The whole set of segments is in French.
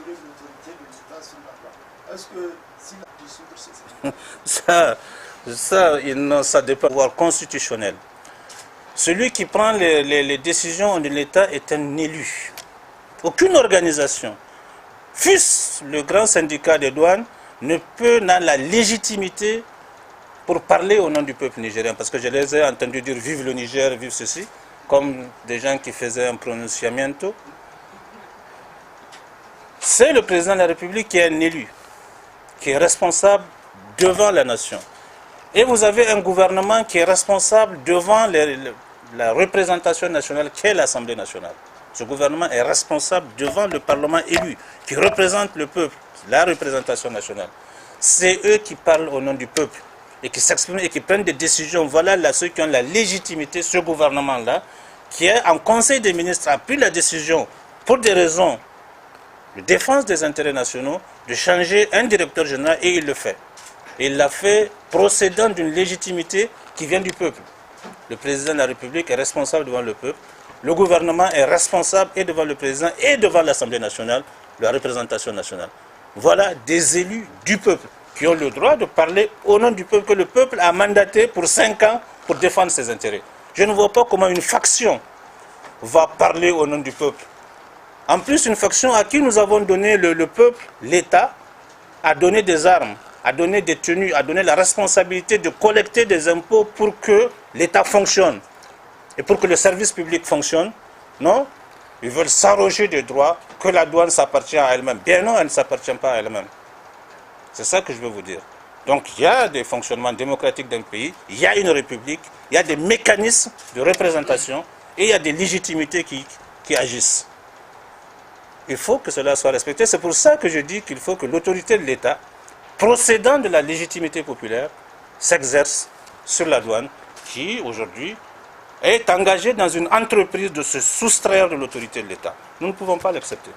assurer l'autorité de l'État sur la loi. Est-ce que s'il a dissoudre ces ça dépend du pouvoir constitutionnel. Celui qui prend les décisions de l'État est un élu. Aucune organisation, fût-ce le grand syndicat des douanes, ne peut n'a la légitimité pour parler au nom du peuple nigérien. Parce que je les ai entendus dire vive le Niger, vive ceci, comme des gens qui faisaient un prononciamiento. C'est le président de la République qui est un élu, qui est responsable devant la nation. Et vous avez un gouvernement qui est responsable devant la représentation nationale, qui est l'Assemblée nationale. Ce gouvernement est responsable devant le Parlement élu, qui représente le peuple, la représentation nationale. C'est eux qui parlent au nom du peuple et qui s'expriment et qui prennent des décisions. Voilà là, ceux qui ont la légitimité, ce gouvernement-là, qui est en Conseil des ministres, a pris la décision, pour des raisons de défense des intérêts nationaux, de changer un directeur général, et il le fait. Il l'a fait procédant d'une légitimité qui vient du peuple. Le président de la République est responsable devant le peuple. Le gouvernement est responsable et devant le président et devant l'Assemblée nationale, la représentation nationale. Voilà des élus du peuple qui ont le droit de parler au nom du peuple, que le peuple a mandaté pour 5 ans pour défendre ses intérêts. Je ne vois pas comment une faction va parler au nom du peuple. En plus, une faction à qui nous avons donné le peuple, l'État, a donné des armes, a donné des tenues, a donné la responsabilité de collecter des impôts pour que l'État fonctionne. Et pour que le service public fonctionne, non, ils veulent s'arroger des droits, que la douane s'appartient à elle-même. Bien non, elle ne s'appartient pas à elle-même. C'est ça que je veux vous dire. Donc il y a des fonctionnements démocratiques d'un pays, il y a une république, il y a des mécanismes de représentation et il y a des légitimités qui agissent. Il faut que cela soit respecté. C'est pour ça que je dis qu'il faut que l'autorité de l'État, procédant de la légitimité populaire, s'exerce sur la douane qui, aujourd'hui, est engagée dans une entreprise de se soustraire de l'autorité de l'État. Nous ne pouvons pas l'accepter.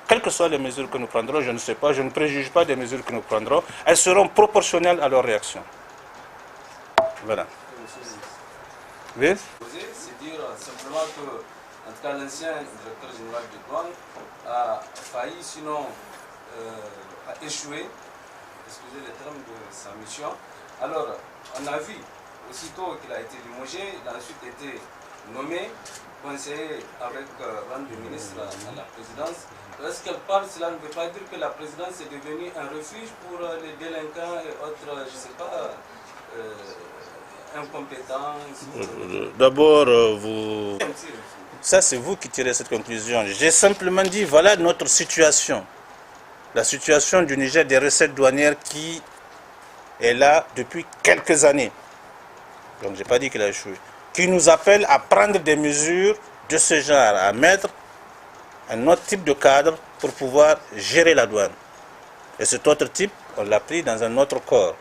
Quelles que soient les mesures que nous prendrons, je ne sais pas, je ne préjuge pas des mesures que nous prendrons, elles seront proportionnelles à leur réaction. Voilà. Oui? C'est dire simplement que, en tout cas, l'ancien directeur général de douane a failli, sinon a échoué, excusez le terme, de sa mission. Alors, on a vu, aussitôt qu'il a été limogé, il a ensuite été nommé conseiller avec rang de ministre à la présidence. Est-ce quelque part, cela ne veut pas dire que la présidence est devenue un refuge pour les délinquants et autres, je ne sais pas, incompétents? D'abord, ça c'est vous qui tirez cette conclusion. J'ai simplement dit, voilà notre situation. La situation du Niger des recettes douanières qui est là depuis quelques années. Donc je n'ai pas dit qu'il a échoué. Qui nous appelle à prendre des mesures de ce genre, à mettre un autre type de cadre pour pouvoir gérer la douane. Et cet autre type, on l'a pris dans un autre corps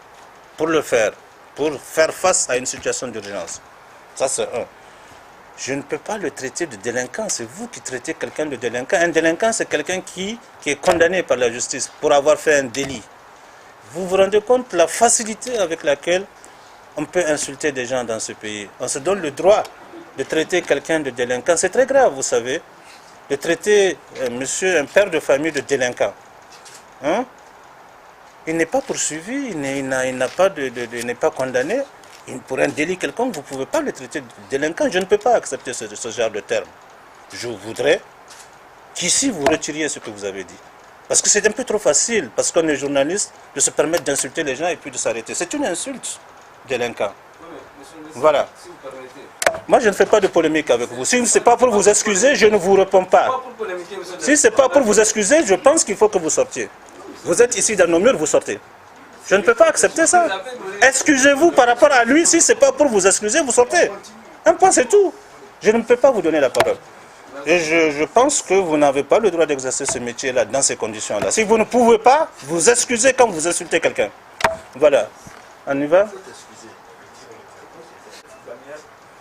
pour le faire, pour faire face à une situation d'urgence. Ça c'est un. Je ne peux pas le traiter de délinquant, c'est vous qui traitez quelqu'un de délinquant. Un délinquant, c'est quelqu'un qui est condamné par la justice pour avoir fait un délit. Vous vous rendez compte de la facilité avec laquelle on peut insulter des gens dans ce pays. On se donne le droit de traiter quelqu'un de délinquant. C'est très grave, vous savez, de traiter un père de famille de délinquant. Hein? Il n'est pas poursuivi, il n'est pas condamné. Pour un délit quelconque, vous ne pouvez pas le traiter de délinquant. Je ne peux pas accepter ce genre de terme. Je voudrais qu'ici vous retiriez ce que vous avez dit. Parce que c'est un peu trop facile, parce qu'on est journaliste, de se permettre d'insulter les gens et puis de s'arrêter. C'est une insulte, délinquant. Voilà. Si vous permettez. Moi, je ne fais pas de polémique avec vous. Si ce n'est pas pour vous excuser, je ne vous réponds pas. Si ce n'est pas pour vous excuser, je pense qu'il faut que vous sortiez. Vous êtes ici dans nos murs, vous sortez. Je ne peux pas accepter ça. Excusez-vous par rapport à lui. Si ce n'est pas pour vous excuser, vous sortez. Un point, c'est tout. Je ne peux pas vous donner la parole. Et je pense que vous n'avez pas le droit d'exercer ce métier-là dans ces conditions-là. Si vous ne pouvez pas, vous excusez quand vous insultez quelqu'un. Voilà. On y va?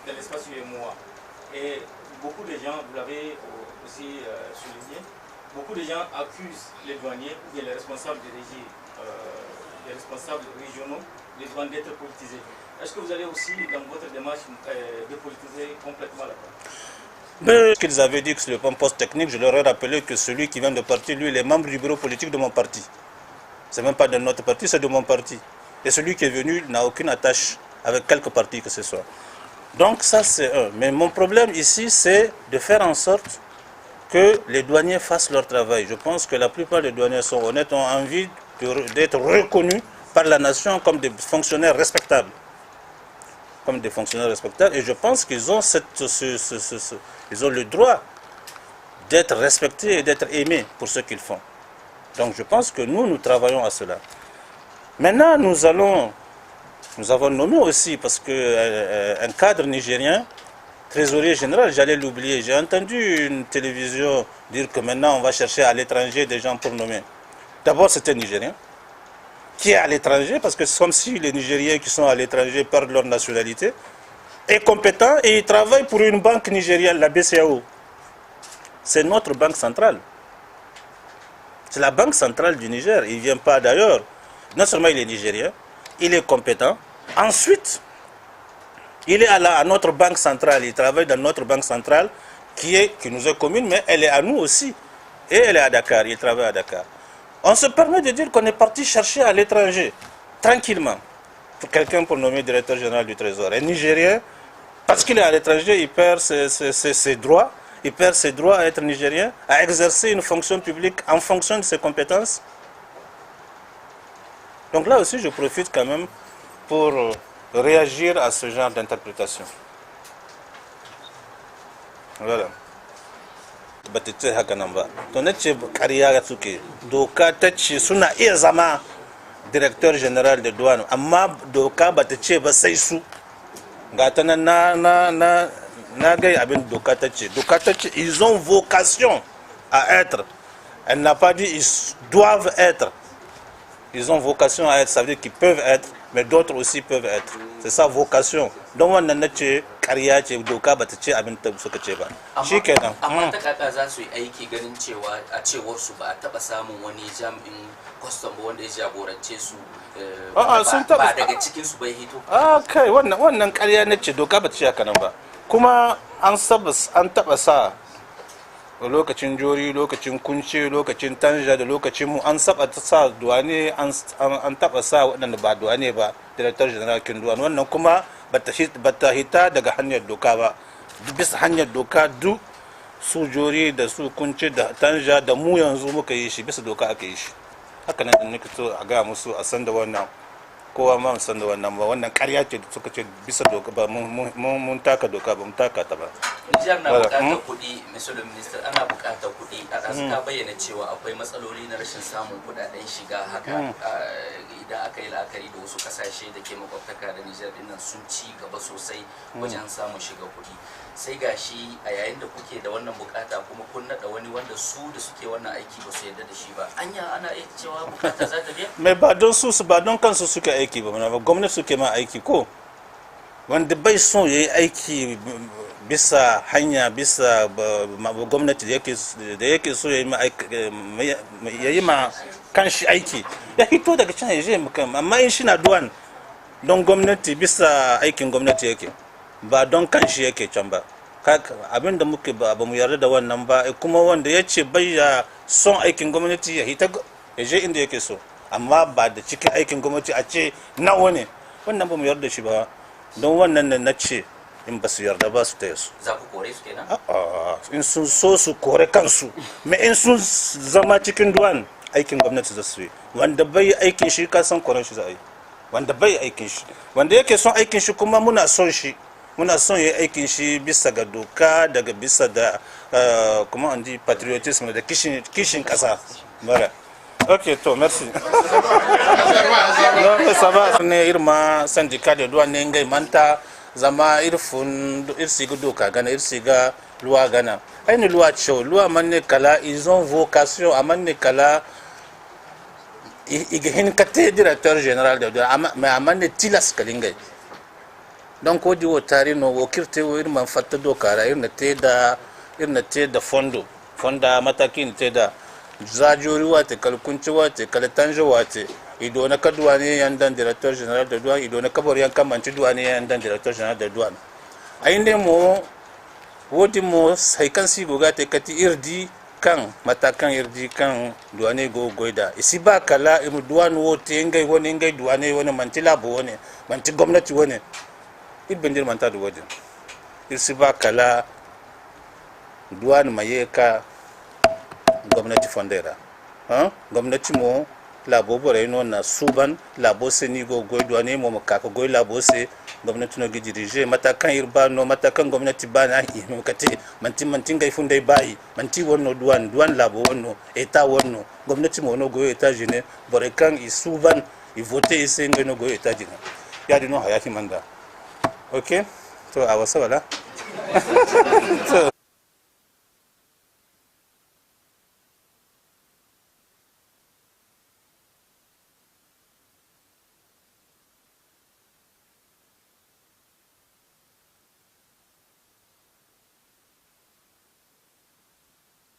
De l'espace UEMOA. Et beaucoup de gens, vous l'avez aussi souligné, beaucoup de gens accusent les douaniers ou les responsables des régies, les responsables régionaux, les douanes d'être politisés. Est-ce que vous allez aussi, dans votre démarche, dépolitiser complètement la douane? Mais qu'ils avaient dit que c'est le poste technique, je leur ai rappelé que celui qui vient de partir, lui, il est membre du bureau politique de mon parti. C'est même pas de notre parti, c'est de mon parti. Et celui qui est venu n'a aucune attache avec quelque parti que ce soit. Donc ça, c'est un. Mais mon problème ici, c'est de faire en sorte que les douaniers fassent leur travail. Je pense que la plupart des douaniers sont honnêtes, ont envie d'être reconnus par la nation comme des fonctionnaires respectables. Comme des fonctionnaires respectables. Et je pense qu'ils ont, ils ont le droit d'être respectés et d'être aimés pour ce qu'ils font. Donc je pense que nous travaillons à cela. Maintenant, nous avons nommé aussi, parce qu'un cadre nigérien, trésorier général, j'allais l'oublier. J'ai entendu une télévision dire que maintenant on va chercher à l'étranger des gens pour nommer. D'abord, c'était nigérien. Qui est à l'étranger, parce que c'est comme si les Nigériens qui sont à l'étranger perdent leur nationalité, est compétent et il travaille pour une banque nigérienne, la BCAO. C'est notre banque centrale. C'est la banque centrale du Niger. Il ne vient pas d'ailleurs. Non seulement il est nigérien, il est compétent. Ensuite, il est à notre banque centrale. Il travaille dans notre banque centrale qui nous est commune, mais elle est à nous aussi. Et elle est à Dakar. Il travaille à Dakar. On se permet de dire qu'on est parti chercher à l'étranger, tranquillement, pour quelqu'un pour nommer directeur général du Trésor. Un Nigérien, parce qu'il est à l'étranger, il perd ses droits. Il perd ses droits à être Nigérien, à exercer une fonction publique en fonction de ses compétences. Donc là aussi, je profite quand même pour réagir à ce genre d'interprétation. Voilà. Batete haka nan ba to nace ƙarya suke doka ta ce suna iya zama directeur général de douane amma doka bata ce ba sai su ga ta nan na ga abin doka ta ce ils ont vocation à être, elle n'a pas dit ils doivent être, ils ont vocation à être, ça veut dire qu'ils peuvent être, mais d'autres aussi peuvent être, c'est ça vocation. Donc wannan nace ƙarya ce doka bata ce abin da suka ce ba shikenan. Amma ta kaka za su yi aiki ganin cewa a cewar su ba a taba samun wani jami'in custom ba wanda ya jagorance su ba daga cikin su bai hito. Kai wannan ƙarya nace doka bata ce haka nan ba. Kuma an taba sa lokacin jori, lokacin kunce, lokacin tanja da lokacin mu an saba sa duwane, an taba sa waɗanda ba duwane ba director general kin duwane. Wannan kuma bata hita daga hanyar doka ba. Bisa hanyar doka duk su jori da su kunce da tanja da mu yanzu muka yi shi bisa doka aka yi shi. Haka nan da nake so a ga musu a san da wannan, kowa ma san da wannan ba, wannan ƙarya ce da suka ce bisa doka ba, mun taka doka ba, mun taka ta ba. Nijar na buƙatar kuɗi, Mr. Minister, ana buƙatar kuɗi. A ɗazu ka bayyana cewa akwai matsaloli na rashin samun kuɗaɗen shiga haka idan aka yi la'akari da wasu ƙasashe da ke makwabtaka da Nijar ɗin nan sun ci gaba sosai wajen samun shiga kuɗi. Sai gashi a yayin da kuke da wannan buƙata kuma kun naɗa wani wanda su da suke wannan aiki ba su yarda da shi ba. Anya ana iya cewa buƙata za ta biya? Mai ba don kansu suke aiki ba, gwamnati suke ma aiki ko? Wanda bai so ya yi aiki bisa hanya, bisa gwamnati da yake so ya yi ma kanshi aiki, ya hito daga can ya je makam. Amma in shi na duwan don gwamnati, bisa aikin gwamnati yake, ba don kanshi yake can ba. Abin da muke ba mu yarda da wannan ba, kuma wanda ya ce bai ya son aikin gwamnati ya hita ya je inda yake so, amma ba da cikin aikin gwamnati a ce nawa ne, wannan ba mu yarda da shi ba. Don wannan ne na ce in ba su yarda ba su taya su. Za ku kore su kenan? In sun so su kore kansu, mais in sun zama cikin duwan aikin gwamnati za su yi. Wanda bai aikin shi ka san koren shi za a yi. Wanda bai aikin shi, wanda yake son aikin shi kuma muna son shi, muna son ya aikin shi bisa ga doka, daga bisa da kuma an di patriotism da kishin kasa. Voilà. Ok, to, merci. Ça va. Ne irma syndicat de douane ngai manta zama irfun irsiga doka gana irsiga loi gana. Ai ni loi cho, loi manne kala, ils ont vocation à manne kala hin kate directeur général de douane, mais amane tilas kalingai. Donc odi wo tari no wo kirte wo irma fatta doka ra irna te da fonda matakin te da zajori wate kalkunci wate kalatanji wate ido na kaduwa ne yandan directeur général de douane, ido na kabar yan kamanci douane yandan directeur général de douane. Ai ne mo wodi mo sai kan si goga te kati irdi kan matakan irdi kan duwane go goida isi ba kala imu duwan wote ngai woni ngai duwane woni mantila bo woni manti gwamnati woni ibbendir manta do wodi isi ba kala duwan mayeka gwamnati fondera gwamnati mo labo bore no na suban labo se ni go duwane mo makaka go labo se gwamnati no dirige matakan irba no matakan gwamnati ba na ino kate manti ngai fundai bai manti wonno duwan labo wonno eta wonno gwamnati mo no go eta jine bore kan isuban i voter ise ngai no go eta jine ya dino hayati manda okay to awasa wala